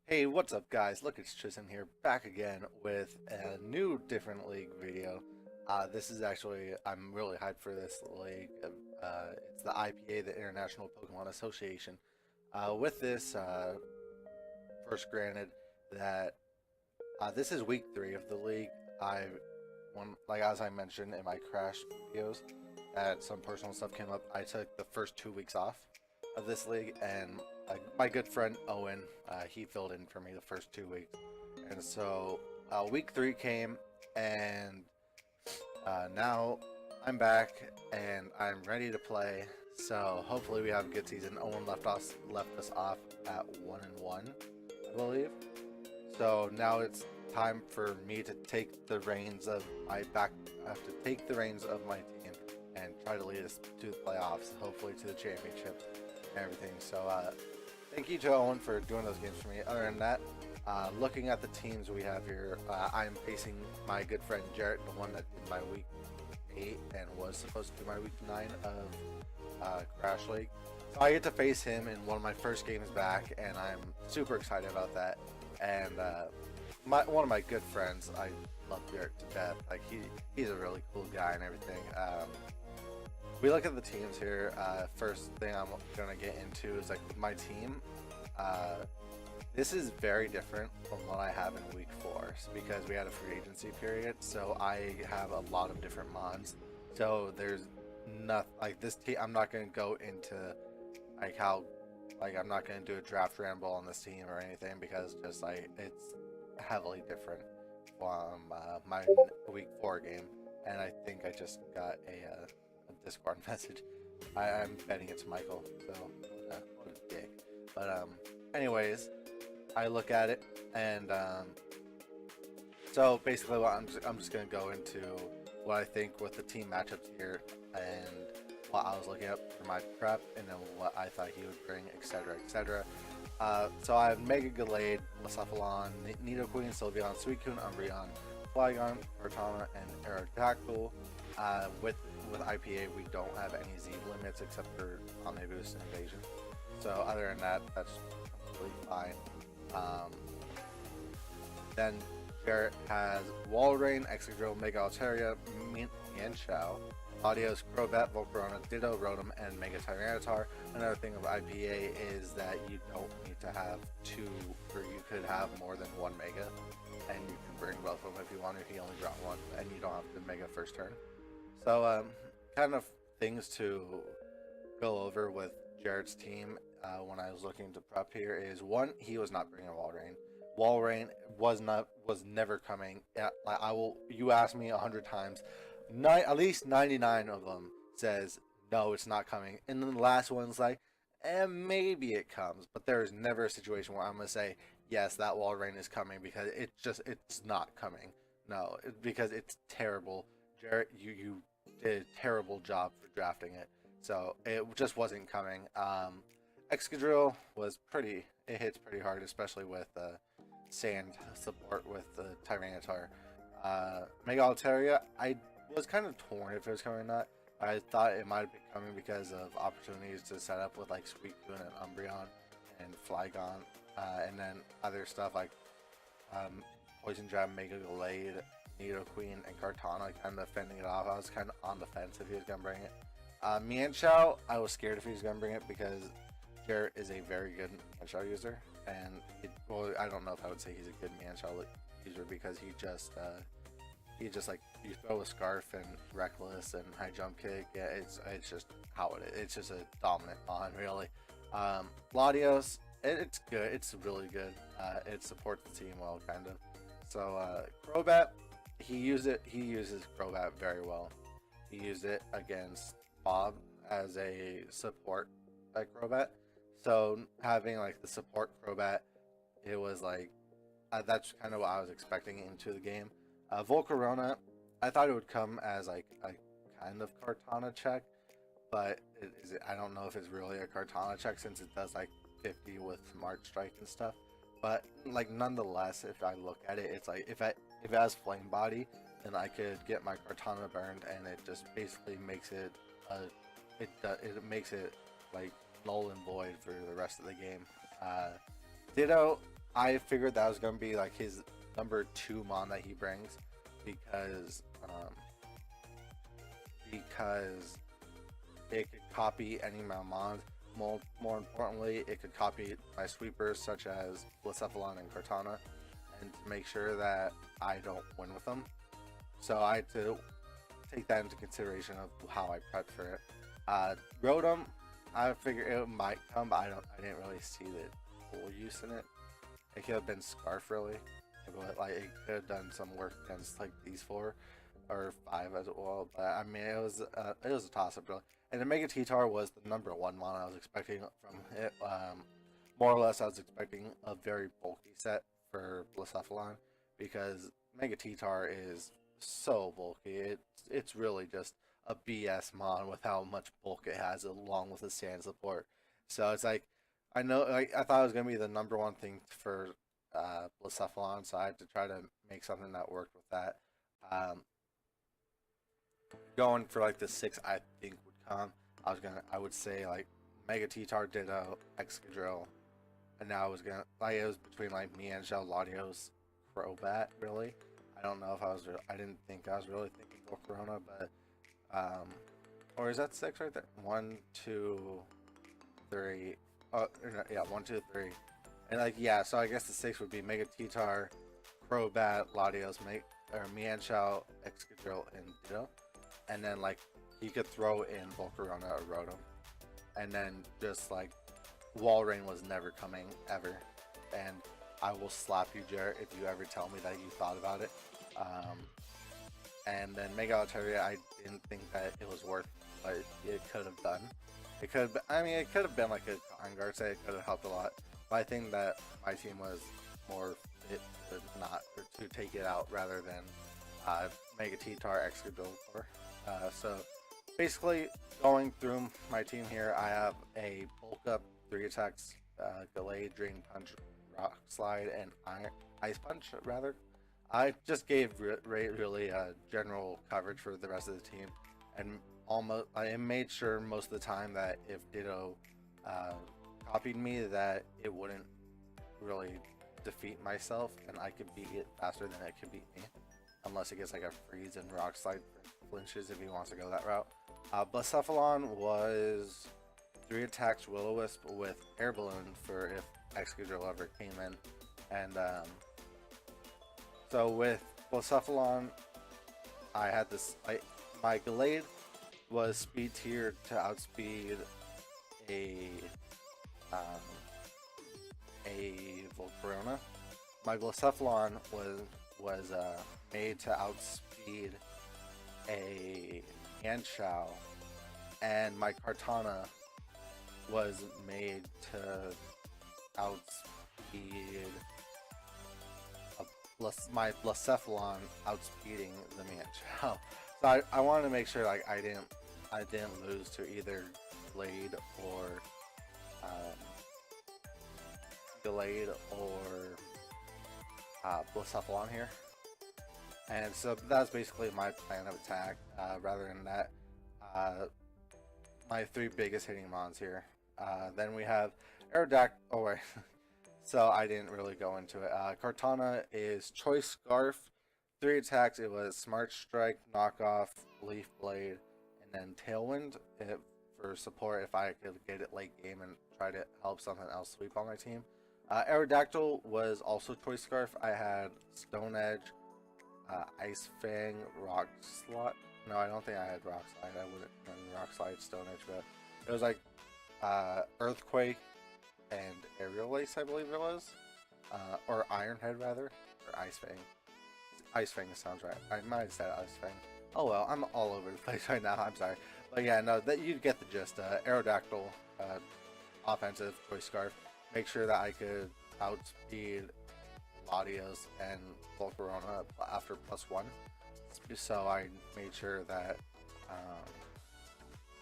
Hey, what's up guys? Look, it's Tristan here, back again with a new different league video. This is actually, I'm really hyped for this league. It's the IPA, the International Pokemon Association. With this, first granted that this is week 3 of the league. Like as I mentioned in my crash videos, that some personal stuff came up. I took the first 2 weeks off of this league, and my good friend Owen, he filled in for me the first 2 weeks, and so week 3 came, and now I'm back and I'm ready to play. So hopefully we have a good season. Owen left us off at 1-1, I believe. So now it's time for me to take the reins of my back. I have to take the reins of my team and try to lead us to the playoffs, hopefully to the championship and everything. So thank you to Owen for doing those games for me. Other than that, looking at the teams we have here, I'm facing my good friend Jarrett, the one that did my week 8 and was supposed to do my week 9 of Crash League. So I get to face him in one of my first games back, and I'm super excited about that. And one of my good friends, I love Jarrett to death. Like he's a really cool guy and everything. We look at the teams here. First thing I'm gonna get into is like my team. This is very different from what I have in week 4 because we had a free agency period. So I have a lot of different mods. So there's nothing like this team. I'm not gonna go into like how I'm not gonna do a draft ramble on this team or anything because just like it's heavily different from my week 4 game. And I think I just got a Discord message. I'm betting it's Michael, so what a dick. But anyways, I look at it, and so basically, I'm just gonna go into what I think with the team matchups here, and what I was looking at for my prep, and then what I thought he would bring, etc., etc. So I have Mega Gallade, Cephalon, Nidoqueen, Sylveon, Suicune, Umbreon, Flygon, Cortana, and Aerodactyl. With IPA, we don't have any Z limits except for Omni Boost and Invasion. So other than that, that's completely fine. Then Jarrett has Walrein, Excadrill, Mega Altaria, Mienshao, Latios, Crobat, Volcarona, Ditto, Rotom, and Mega Tyranitar. Another thing of IPA is that you don't need to have 2, or you could have more than 1 Mega, and you can bring both of them if you want, if you only brought 1, and you don't have the Mega first turn. So kind of things to go over with Jarrett's team when I was looking to prep here is, one, he was not bringing Walrein. Walrein was never coming. You asked me 100 times, at least 99 of them says no, it's not coming, and then the last one's like, maybe it comes, but there's never a situation where I'm gonna say yes, that Walrein is coming, because it's not coming. No, because it's terrible. Jarrett, you did a terrible job for drafting it, so it just wasn't coming. Excadrill was it hits pretty hard, especially with sand support with the Tyranitar. Mega Altaria, I was kind of torn if it was coming or not. I thought it might have been coming because of opportunities to set up with like Suicune and Umbreon and Flygon, and then other stuff like Poison Jab, Mega Gallade, Nidoqueen, and Cortana kind of fending it off. I was kind of on the fence if he was going to bring it. Mienshao, I was scared if he was going to bring it because Jarrett is a very good Mienshao user. And, I don't know if I would say he's a good Mienshao user because he just like, you throw a Scarf and Reckless and High Jump Kick. Yeah, it's just how it is. It's just a dominant mon, really. Latios, it's good. It's really good. It supports the team well, kind of. So, Crobat, he uses Crobat very well. He used it against Bob as a support Crobat. So having like the support Crobat, it was like that's kind of what I was expecting into the game. Volcarona, I thought it would come as like a kind of Cortana check, but I don't know if it's really a Cortana check since it does like 50 with March Strike and stuff. But like nonetheless, if I look at it, it's like if it has Flame Body, then I could get my Cortana burned, and it just basically makes it it makes it like null and void for the rest of the game. Ditto, I figured that was gonna be like his number 2 mon that he brings because it could copy any of my mons. More importantly, it could copy my sweepers such as Blacephalon and Cortana, and to make sure that I don't win with them. So I had to take that into consideration of how I prepped for it. Rotom, I figured it might come, but I didn't really see the full use in it. It could have been Scarf really, but like it could have done some work against like these 4 or 5 as well. But I mean, it was a toss up really. And the Mega T-Tar was the number 1 one I was expecting from it. More or less, I was expecting a very bulky set for Blacephalon because Mega T-Tar is so bulky. It's really just a BS mon with how much bulk it has, along with the stand support. So it's like I know, like I thought it was gonna be the number 1 thing for Blacephalon, so I had to try to make something that worked with that. Going for like the 6 I think would come. I would say like Mega T-Tar, Ditto, Excadrill, and now it was between like Mienshao, Latios, Crobat really. I don't know if I didn't think I was really thinking Volcarona, but or is that 6 right there? 1, 2, 3. Oh yeah, 1, 2, 3. And like yeah, so I guess the 6 would be Mega T-Tar, Crobat, Latios, Mienshao, Excadrill, and Ditto. And then like he could throw in Volcarona or Rotom, and then just like Walrein was never coming ever, and I will slap you, Jarrett, if you ever tell me that you thought about it. And then Mega Altaria, I didn't think that it was worth what it could have done. It could have, I mean, it could have been like a Cotton Guard set. It could have helped a lot, but I think that my team was more fit to take it out rather than Mega T-Tar, Excadrill. So basically, going through my team here, I have a bulk up 3 attacks, Gallade, Drain Punch, Rock Slide, and Ice Punch rather. I just gave really general coverage for the rest of the team, and I made sure most of the time that if Ditto copied me, that it wouldn't really defeat myself, and I could beat it faster than it could beat me, unless it gets like a freeze and Rock Slide flinches if he wants to go that route. Blacephalon was 3 attacks Will-O-Wisp with Air Balloon for if Excadrill ever came in, and so with Blacephalon, I had this. My Gallade was speed tiered to outspeed a Volcarona. My Blacephalon was made to outspeed a Mienshao, and my Cortana was made to outspeed my Blacephalon outspeeding the Mienshao. So I wanted to make sure like I didn't lose to either Glade or Blacephalon here. And so that's basically my plan of attack. Rather than that, my 3 biggest hitting mons here. Then we have Aerodactyl. Oh wait, so I didn't really go into it. Cortana is Choice Scarf, 3 attacks. It was Smart Strike, Knockoff, Leaf Blade, and then Tailwind for support if I could get it late game and try to help something else sweep on my team. Aerodactyl was also Choice Scarf. I had Stone Edge, Ice Fang, Rock Slide. No, I don't think I had Rock Slide. I wouldn't run Rock Slide, Stone Edge, but it was like Earthquake and Aerial Lace, I believe it was, or Iron Head rather, or Ice Fang. Ice Fang sounds right. I might have said Ice Fang. Oh well, I'm all over the place right now. I'm sorry, but yeah, no, that you get the gist. Aerodactyl, offensive Choice Scarf. Make sure that I could outspeed Latios and Volcarona after +1, so I made sure that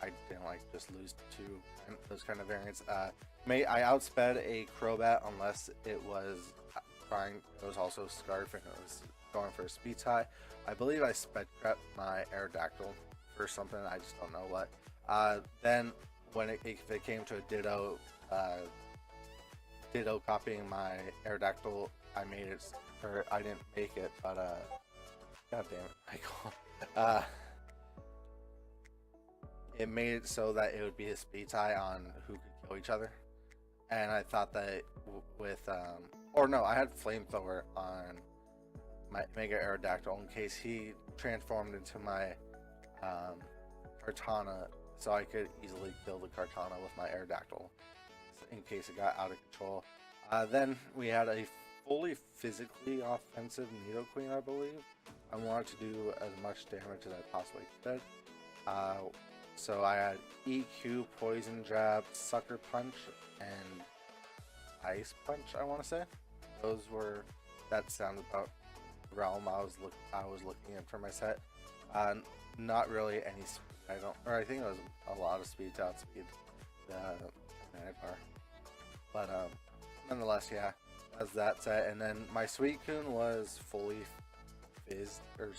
I didn't like just lose to those kind of variants. I outsped a Crobat unless it was also Scarf and it was going for a speed tie. I believe I sped crept my Aerodactyl for something, I just don't know what. Then when if it came to a Ditto Ditto copying my Aerodactyl. I made it, or I didn't make it, but god damn it, Michael. It made it so that it would be a speed tie on who could kill each other. And I thought that with or no, I had Flamethrower on my Mega Aerodactyl in case he transformed into my Kartana, so I could easily kill the Kartana with my Aerodactyl in case it got out of control. Then we had a fully physically offensive Nidoqueen, I believe. I wanted to do as much damage as I possibly could. So I had EQ, Poison Jab, Sucker Punch, and Ice Punch, I want to say. Those were, that sounds about the realm I was looking at for my set. Not really any speed, I think it was a lot of speed to outspeed the Magear. But nonetheless, yeah, that's that set. And then my Suicune was fully Fizz, or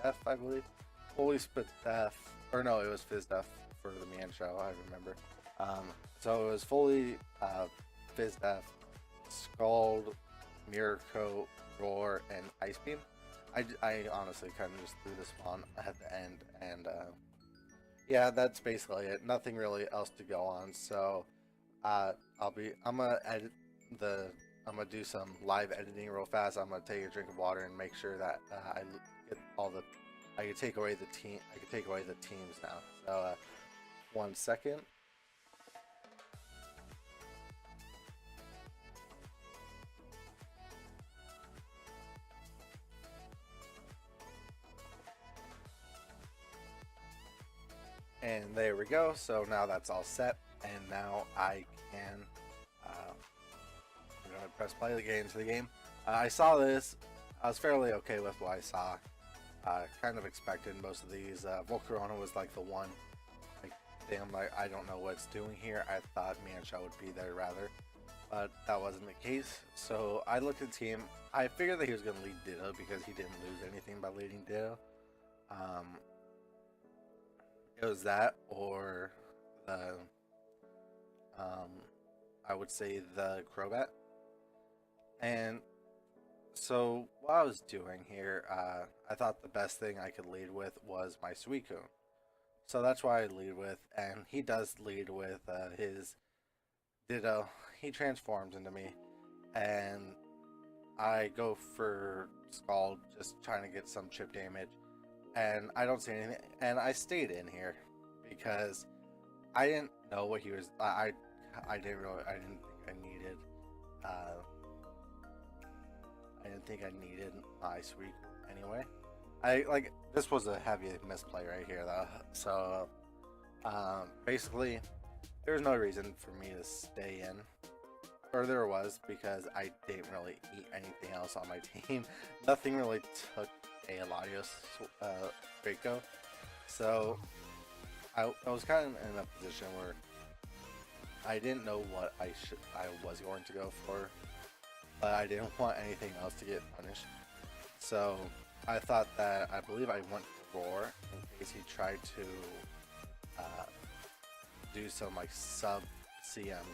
Spidef, I believe. Fully Spidef, or no, it was Fizdef for the Man Show, I remember. So it was fully Fizdef, Scald, Mirror Coat, Roar, and Ice Beam. I honestly kind of just threw the spawn at the end, and yeah, that's basically it. Nothing really else to go on. So I'm gonna do some live editing real fast. I'm gonna take a drink of water and make sure that I get all the. I can take away the team. I can take away the teams now. So 1 second. And there we go. So now that's all set, and now I can. I'm gonna press play to get into the game. I saw this. I was fairly okay with what I saw. Kind of expected most of these. Volcarona was like the one. Like, damn, like I don't know what it's doing here. I thought Mancha would be there rather, but that wasn't the case. So I looked at the team. I figured that he was gonna lead Ditto because he didn't lose anything by leading Ditto. It was that, or the I would say the Crobat. And so what I was doing here, I thought the best thing I could lead with was my Suicune. So that's why I lead with, and he does lead with his Ditto. He transforms into me, and I go for Scald, just trying to get some chip damage, and I don't see anything, and I stayed in here because I didn't know what he was. I didn't think I needed my Suicune anyway. This was a heavy misplay right here though. So basically there's no reason for me to stay in, or there was, because I didn't really eat anything else on my team. Nothing really took a Latios Draco, so I was kind of in a position where I didn't know what I was going to go for, but I didn't want anything else to get punished. So I thought that, I believe I went for Roar in case he tried to do some like sub CM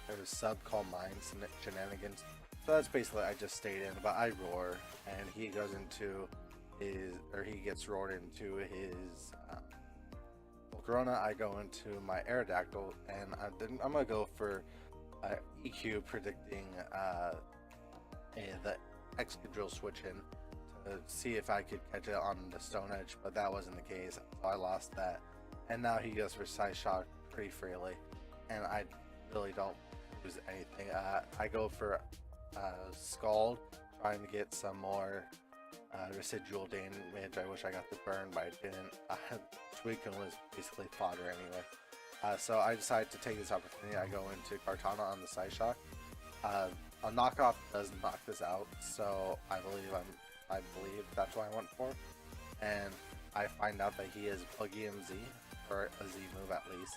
or sub Calm Mind shenanigans. So that's basically, I just stayed in, but I Roar and he goes into his, or he gets roared into his Volcarona. I go into my Aerodactyl, and I'm gonna go for EQ, predicting the Excadrill switch in to see if I could catch it on the Stone Edge, but that wasn't the case, so I lost that. And now he goes for Side Shock pretty freely, and I really don't lose anything. I go for Scald, trying to get some more residual damage. I wish I got the burn, but I didn't. Suicune was basically fodder anyway. So I decided to take this opportunity. I go into Kartana on the Side Shock. A knockoff does knock this out, so I believe that's what I went for. And I find out that he is Buggy MZ, or a Z move at least.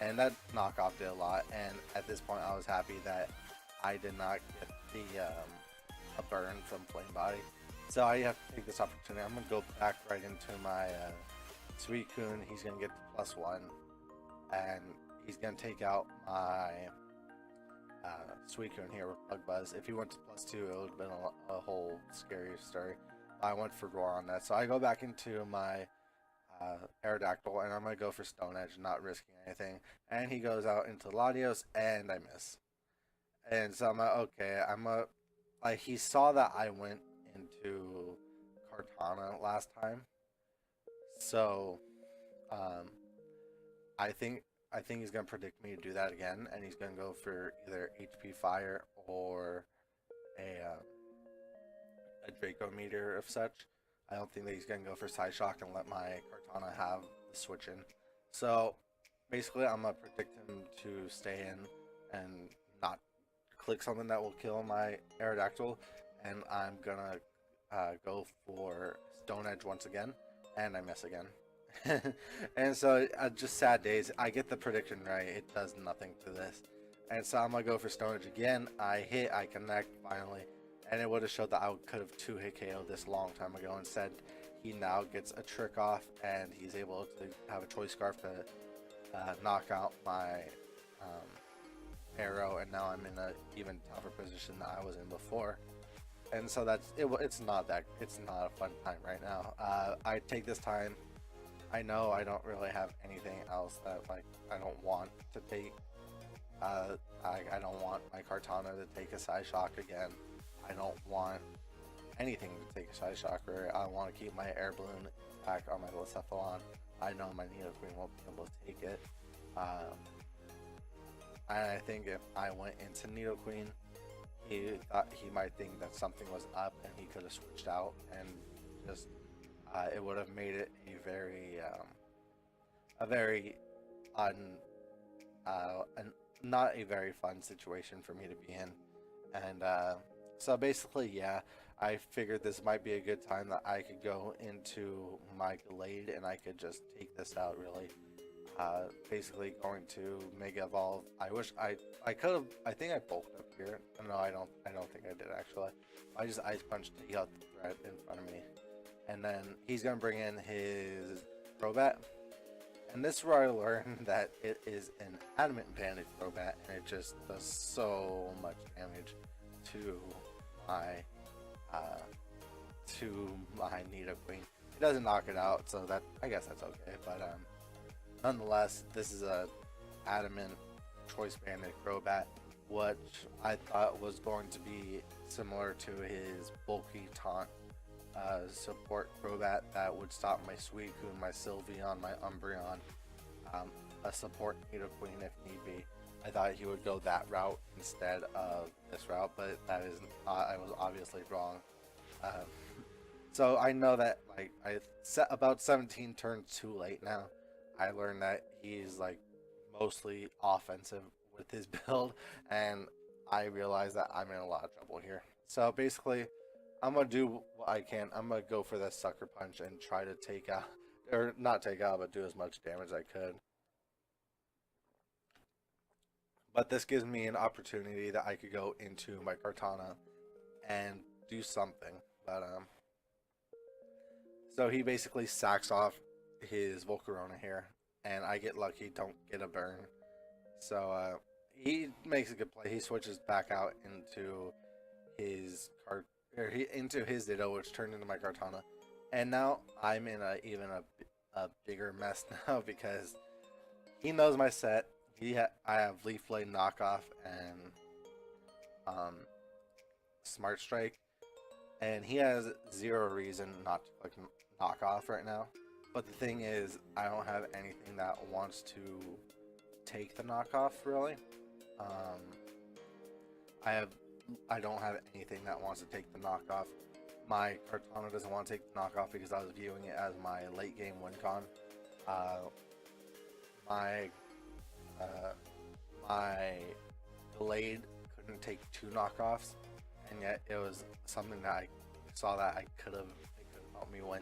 And that knockoff did a lot, and at this point I was happy that I did not get the a burn from Flame Body. So I have to take this opportunity. I'm going to go back right into my Suicune. He's going to get the +1, and he's going to take out my Suicune here with Bug Buzz. If he went to +2, it would have been a whole scary story. I went for Roar on that, so I go back into my Aerodactyl, and I'm going to go for Stone Edge, not risking anything. And he goes out into Latios, and I miss. And so I'm like, okay, like, he saw that I went into Kartana last time, so I think he's gonna predict me to do that again, and he's gonna go for either HP Fire or a Draco Meteor of such. I don't think that he's gonna go for Psyshock and let my Kartana have the switch in. So basically, I'm gonna predict him to stay in and not click something that will kill my Aerodactyl, and I'm gonna go for Stone Edge once again, and I miss again. And so just sad days. I get the prediction right, it does nothing to this, and so I'm gonna go for Stone Edge again. I hit, I connect finally, and it would have showed that I could have 2-hit KO'd this long time ago. Instead, he now gets a trick off, and he's able to have a Choice Scarf to knock out my arrow, and now I'm in an even tougher position than I was in before. And so that's it. It's not a fun time right now. I take this time. I know I don't really have anything else that, like, I don't want to take. I don't want my Kartana to take a Psyshock again. I don't want anything to take a Psyshocker. I want to keep my Air Balloon back on my Blacephalon. I know my Nidoqueen won't be able to take it. I think if I went into Nidoqueen, he thought he might think that something was up, and he could have switched out, and just it would have made it a very not a very fun situation for me to be in. And so basically, yeah, I figured this might be a good time that I could go into my Glade and I could just take this out, really. Basically going to Mega Evolve. I wish I could have. I think I bulked up here. No, I don't think I did actually. I just Ice Punched to out the threat in front of me, and then he's gonna bring in his Crobat. And this is where I learned that it is an Adamant Bandage Crobat, and it just does so much damage to my Nidoqueen. It doesn't knock it out, so that, I guess that's okay. But nonetheless, this is a Adamant Choice Banded Crobat, which I thought was going to be similar to his bulky taunt support Crobat that would stop my Suicune, my Sylveon, my Umbreon, a support Nidoqueen if need be. I thought he would go that route instead of this route, but that is I was obviously wrong. So I know that, like, I set about 17 turns too late now. I learned that he's, like, mostly offensive with his build, and I realized that I'm in a lot of trouble here. So basically, I'm gonna do what I can. I'm gonna go for this Sucker Punch and try to take out, or not take out, but do as much damage as I could. But this gives me an opportunity that I could go into my Kartana and do something. But so he basically sacks off his Volcarona here, and I get lucky, don't get a burn. So he makes a good play. He switches back out into his into his Ditto, which turned into my Kartana, and now I'm in even a bigger mess now because he knows my set. I have Leaf Blade knockoff and Smart Strike, and he has zero reason not to click knockoff right now. But the thing is, I don't have anything that wants to take the knockoff, really. I don't have anything that wants to take the knockoff. My Kartana doesn't want to take the knockoff because I was viewing it as my late game win con. My Glade couldn't take 2 knockoffs, and yet it was something that I saw that it could have helped me win.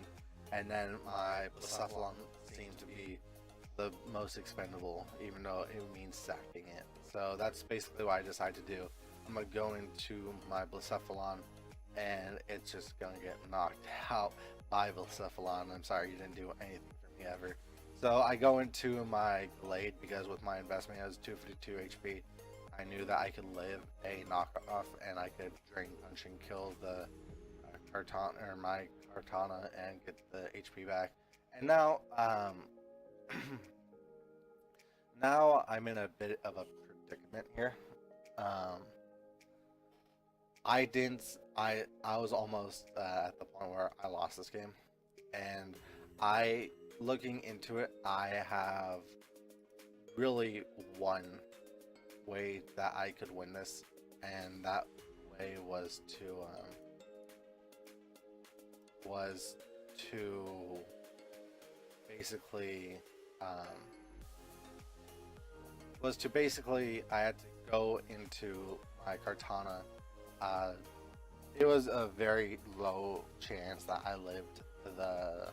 And then my Blacephalon seemed to be the most expendable, even though it means sacking it. So that's basically what I decided to do. I'm gonna go into my Blacephalon, and it's just gonna get knocked out by Blacephalon. I'm sorry, you didn't do anything for me ever. So I go into my Glade because with my investment it has 252 HP. I knew that I could live a knockoff and I could drain punch and kill the my Kartana and get the HP back. And now, now I'm in a bit of a predicament here. Um, I was almost at the point where I lost this game, and looking into it, I have really one way that I could win this, and that way was to basically I had to go into my Kartana. It was a very low chance that I lived the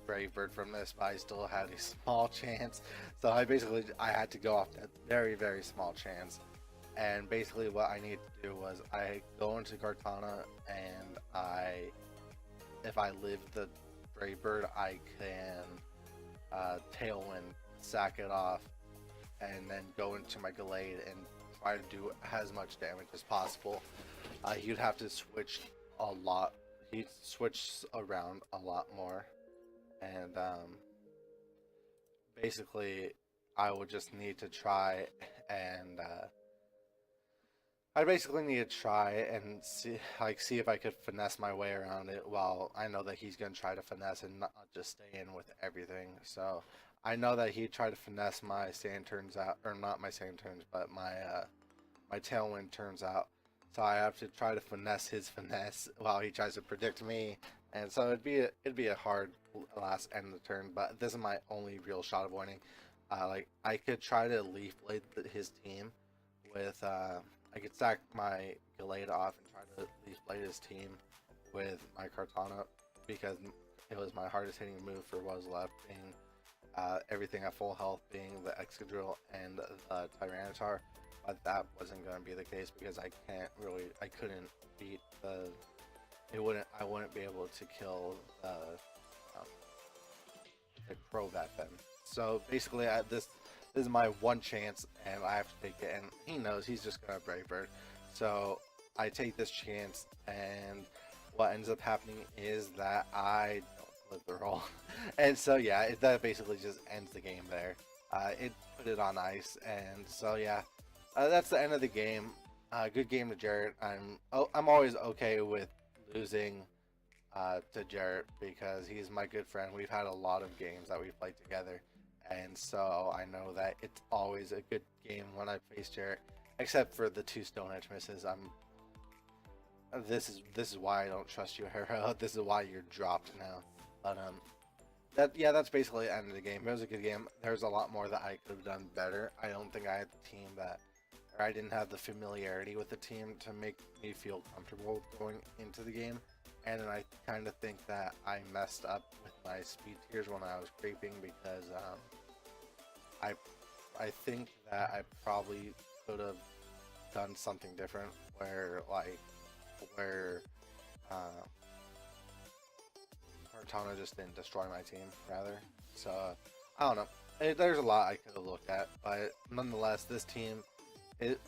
Brave Bird from this, but I still had a small chance. So I had to go off that very, very small chance. And basically what I needed to do was I go into Kartana, and if I live the Brave Bird, I can Tailwind, sack it off, and then go into my Gallade and try to do as much damage as possible. He'd have to switch a lot. He'd switch around a lot more, and basically I would just need to try and I basically need to try and see if I could finesse my way around it. While I know that he's gonna try to finesse and not just stay in with everything. So I know that he'd try to finesse my sand turns out, or not my sand turns, but my tailwind turns out. So I have to try to finesse his finesse while he tries to predict me, and so it'd be a hard last end of the turn. But this is my only real shot of winning. Like I could try to leaf blade his team with I could stack my Gallade off and try to leaf blade his team with my Kartana, because it was my hardest hitting move for what was left, being everything at full health, being the Excadrill and the Tyranitar. But that wasn't going to be the case because I couldn't beat I wouldn't be able to kill the Crobat then. So basically this is my one chance, and I have to take it, and he knows he's just gonna Brave Bird. So I take this chance, and what ends up happening is that I don't live the roll. And so yeah, that basically just ends the game there. It put it on ice, and so yeah, that's the end of the game. Good game to Jarrett. I'm always okay with losing to Jarrett because he's my good friend. We've had a lot of games that we've played together, and so I know that it's always a good game when I face Jarrett, except for the 2 Stone Edge misses. This is why I don't trust you, Hero. This is why you're dropped now. But that's basically the end of the game. It was a good game. There's a lot more that I could have done better. I don't think I had the team or I didn't have the familiarity with the team to make me feel comfortable going into the game. And then I kind of think that I messed up with my speed tiers when I was creeping, because I think that I probably could have done something different where Cortana just didn't destroy my team, rather. So I don't know. There's a lot I could have looked at, but nonetheless, this team, it's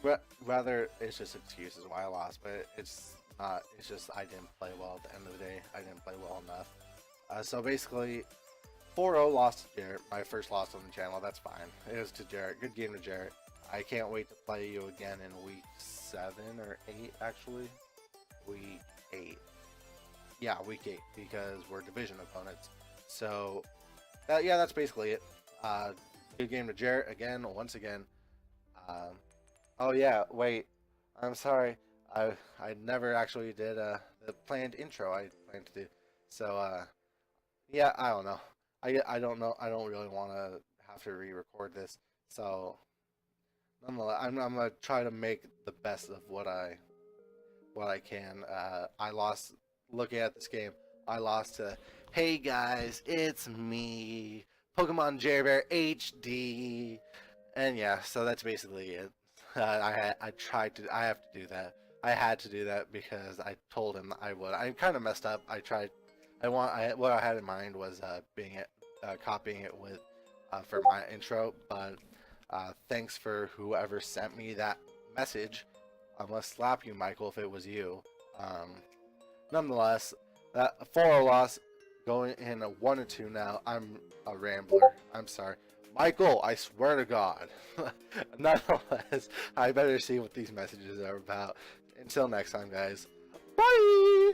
just excuses why I lost, but it's not. It's just I didn't play well at the end of the day. I didn't play well enough. So basically, 4-0 lost to Jarrett. My first loss on the channel. That's fine. It was to Jarrett. Good game to Jarrett. I can't wait to play you again in week 7 or 8, actually. Week 8. Yeah, week 8, because we're division opponents. So, yeah, that's basically it. Good game to Jarrett again, once again. Oh yeah, wait. I'm sorry. I never actually did the planned intro I planned to do. So, yeah, I don't know. I don't know. I don't really want to have to re-record this. So, nonetheless, I'm gonna try to make the best of what I can. I lost. Looking at this game, I lost to, hey guys, it's me, PokemonJearBearHD, and yeah, so that's basically it. I have to do that. I had to do that because I told him I would. I kind of messed up. What I had in mind was copying it with for my intro, but Thanks for whoever sent me that message. I must slap you, Michael, if it was you. Nonetheless, that 4 loss going in a 1-2 now. I'm a rambler. I'm sorry. Michael, I swear to God. Nonetheless, I better see what these messages are about. Until next time, guys. Bye!